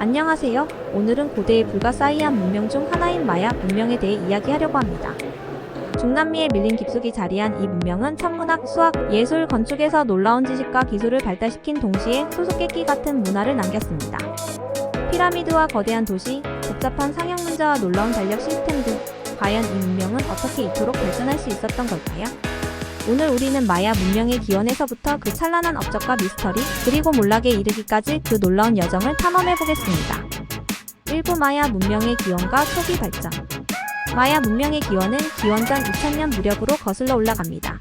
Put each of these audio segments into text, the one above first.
안녕하세요. 오늘은 고대의 불가사의한 문명 중 하나인 마야 문명에 대해 이야기하려고 합니다. 중남미에 밀림 깊숙이 자리한 이 문명은 천문학, 수학, 예술, 건축에서 놀라운 지식과 기술을 발달시킨 동시에 수수께끼 같은 문화를 남겼습니다. 피라미드와 거대한 도시, 복잡한 상형 문자와 놀라운 달력 시스템 등 과연 이 문명은 어떻게 이토록 발전할 수 있었던 걸까요? 오늘 우리는 마야 문명의 기원에서부터 그 찬란한 업적과 미스터리, 그리고 몰락에 이르기까지 그 놀라운 여정을 탐험해보겠습니다. 1부 마야 문명의 기원과 초기 발전. 마야 문명의 기원은 기원전 2000년 무렵으로 거슬러 올라갑니다.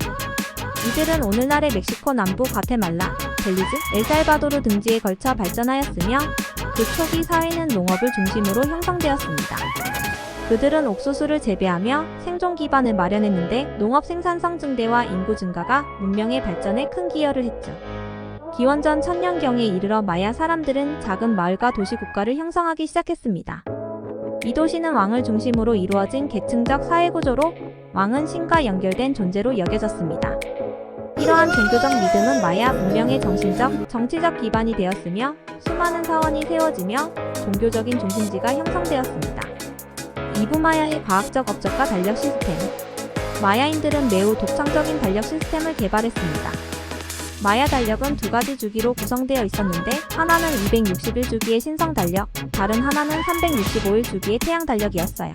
이들은 오늘날의 멕시코 남부 과테말라, 벨리즈, 엘살바도르 등지에 걸쳐 발전하였으며 그 초기 사회는 농업을 중심으로 형성되었습니다. 그들은 옥수수를 재배하며 생존 기반을 마련했는데 농업 생산성 증대와 인구 증가가 문명의 발전에 큰 기여를 했죠. 기원전 1000년경에 이르러 마야 사람들은 작은 마을과 도시 국가를 형성하기 시작했습니다. 이 도시는 왕을 중심으로 이루어진 계층적 사회구조로 왕은 신과 연결된 존재로 여겨졌습니다. 이러한 종교적 믿음은 마야 문명의 정신적, 정치적 기반이 되었으며 수많은 사원이 세워지며 종교적인 중심지가 형성되었습니다. 2부 마야의 과학적 업적과 달력 시스템. 마야인들은 매우 독창적인 달력 시스템을 개발했습니다. 마야 달력은 두 가지 주기로 구성되어 있었는데 하나는 261주기의 신성 달력, 다른 하나는 365일 주기의 태양 달력이었어요.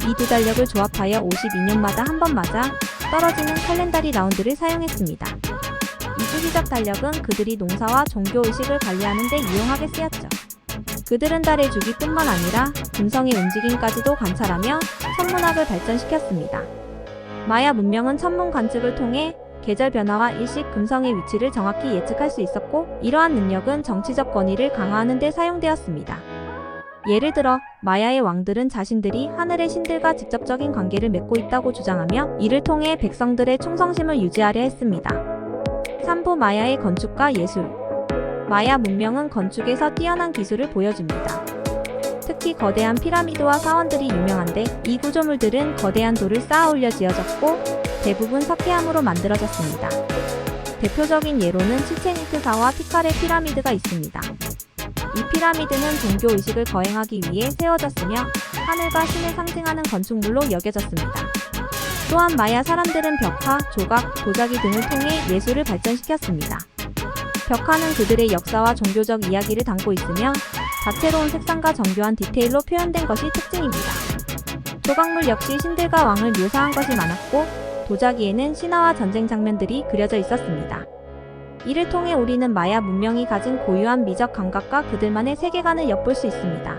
이 두 달력을 조합하여 52년마다 한 번 맞아 떨어지는 칼렌다리 라운드를 사용했습니다. 이 주기적 달력은 그들이 농사와 종교의식을 관리하는 데 이용하게 쓰였죠. 그들은 달의 주기뿐만 아니라 금성의 움직임까지도 관찰하며 천문학을 발전시켰습니다. 마야 문명은 천문 관측을 통해 계절 변화와 일식 금성의 위치를 정확히 예측할 수 있었고, 이러한 능력은 정치적 권위를 강화하는 데 사용되었습니다. 예를 들어 마야의 왕들은 자신들이 하늘의 신들과 직접적인 관계를 맺고 있다고 주장하며 이를 통해 백성들의 충성심을 유지하려 했습니다. 3부 마야의 건축과 예술. 마야 문명은 건축에서 뛰어난 기술을 보여줍니다. 특히 거대한 피라미드와 사원들이 유명한데 이 구조물들은 거대한 돌을 쌓아 올려 지어졌고 대부분 석회암으로 만들어졌습니다. 대표적인 예로는 치첸이트사와 티카레 피라미드가 있습니다. 이 피라미드는 종교의식을 거행하기 위해 세워졌으며 하늘과 신을 상징하는 건축물로 여겨졌습니다. 또한 마야 사람들은 벽화, 조각, 도자기 등을 통해 예술을 발전시켰습니다. 벽화는 그들의 역사와 종교적 이야기를 담고 있으며 다채로운 색상과 정교한 디테일로 표현된 것이 특징입니다. 조각물 역시 신들과 왕을 묘사한 것이 많았고 도자기에는 신화와 전쟁 장면들이 그려져 있었습니다. 이를 통해 우리는 마야 문명이 가진 고유한 미적 감각과 그들만의 세계관을 엿볼 수 있습니다.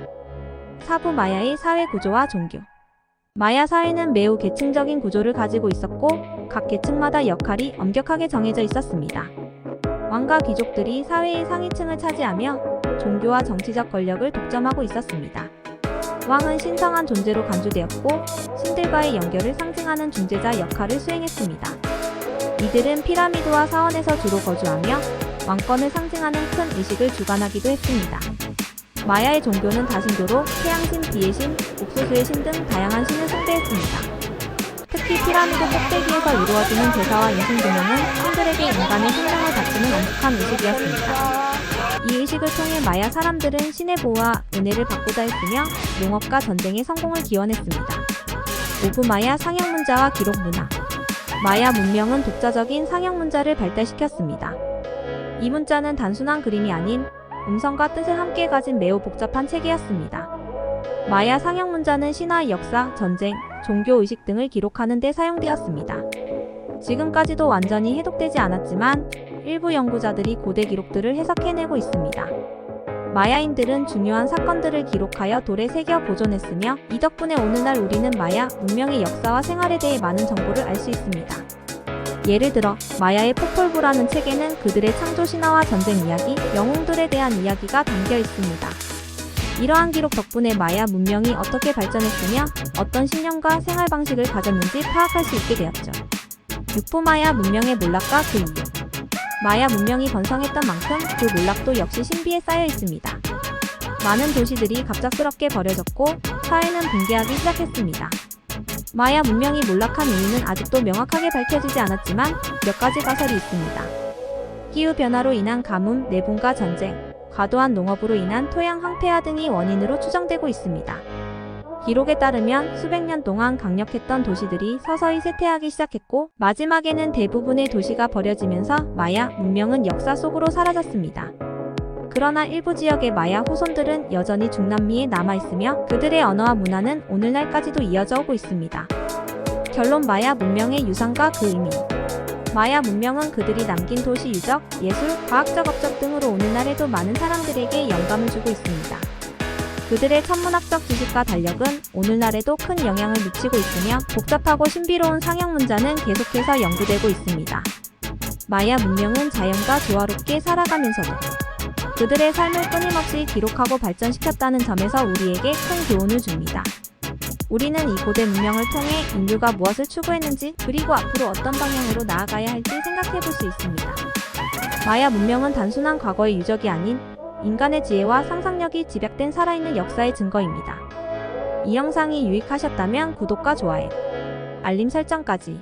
4부 마야의 사회 구조와 종교. 마야 사회는 매우 계층적인 구조를 가지고 있었고 각 계층마다 역할이 엄격하게 정해져 있었습니다. 왕과 귀족들이 사회의 상위층을 차지하며 종교와 정치적 권력을 독점하고 있었습니다. 왕은 신성한 존재로 간주되었고 신들과의 연결을 상징하는 중재자 역할을 수행했습니다. 이들은 피라미드와 사원에서 주로 거주하며 왕권을 상징하는 큰 의식을 주관하기도 했습니다. 마야의 종교는 다신교로 태양신, 비의 신, 옥수수의 신 등 다양한 신을 숭배했습니다. 특히 피라미드 꼭대기에서 이루어지는 제사와 인신공연은 신들에게 인간의 생명을 바치는 엄숙한 의식이었습니다. 이 의식을 통해 마야 사람들은 신의 보호와 은혜를 받고자 했으며 농업과 전쟁의 성공을 기원했습니다. 5부 마야 상형 문자와 기록 문화. 마야 문명은 독자적인 상형 문자를 발달시켰습니다. 이 문자는 단순한 그림이 아닌 음성과 뜻을 함께 가진 매우 복잡한 체계였습니다. 마야 상형 문자는 신화, 역사, 전쟁, 종교의식 등을 기록하는 데 사용되었습니다. 지금까지도 완전히 해독되지 않았지만 일부 연구자들이 고대 기록들을 해석해내고 있습니다. 마야인들은 중요한 사건들을 기록하여 돌에 새겨 보존했으며 이 덕분에 오늘날 우리는 마야 문명의 역사와 생활에 대해 많은 정보를 알 수 있습니다. 예를 들어 마야의 포폴부라는 책에는 그들의 창조 신화와 전쟁 이야기, 영웅들에 대한 이야기가 담겨 있습니다. 이러한 기록 덕분에 마야 문명이 어떻게 발전했으며 어떤 신념과 생활 방식을 가졌는지 파악할 수 있게 되었죠. 6부 마야 문명의 몰락과 그 이유. 마야 문명이 번성했던 만큼 그 몰락도 역시 신비에 쌓여 있습니다. 많은 도시들이 갑작스럽게 버려졌고 사회는 붕괴하기 시작했습니다. 마야 문명이 몰락한 이유는 아직도 명확하게 밝혀지지 않았지만 몇 가지 가설이 있습니다. 기후변화로 인한 가뭄, 내분과 전쟁, 과도한 농업으로 인한 토양 황폐화 등이 원인으로 추정되고 있습니다. 기록에 따르면 수백 년 동안 강력했던 도시들이 서서히 쇠퇴하기 시작했고 마지막에는 대부분의 도시가 버려지면서 마야 문명은 역사 속으로 사라졌습니다. 그러나 일부 지역의 마야 후손들은 여전히 중남미에 남아있으며 그들의 언어와 문화는 오늘날까지도 이어져 오고 있습니다. 결론 마야 문명의 유산과 그 의미. 마야 문명은 그들이 남긴 도시 유적, 예술, 과학적 업적 등으로 오늘날에도 많은 사람들에게 영감을 주고 있습니다. 그들의 천문학적 지식과 달력은 오늘날에도 큰 영향을 미치고 있으며 복잡하고 신비로운 상형 문자는 계속해서 연구되고 있습니다. 마야 문명은 자연과 조화롭게 살아가면서도 그들의 삶을 끊임없이 기록하고 발전시켰다는 점에서 우리에게 큰 교훈을 줍니다. 우리는 이 고대 문명을 통해 인류가 무엇을 추구했는지 그리고 앞으로 어떤 방향으로 나아가야 할지 생각해 볼 수 있습니다. 마야 문명은 단순한 과거의 유적이 아닌 인간의 지혜와 상상력이 집약된 살아있는 역사의 증거입니다. 이 영상이 유익하셨다면 구독과 좋아요, 알림 설정까지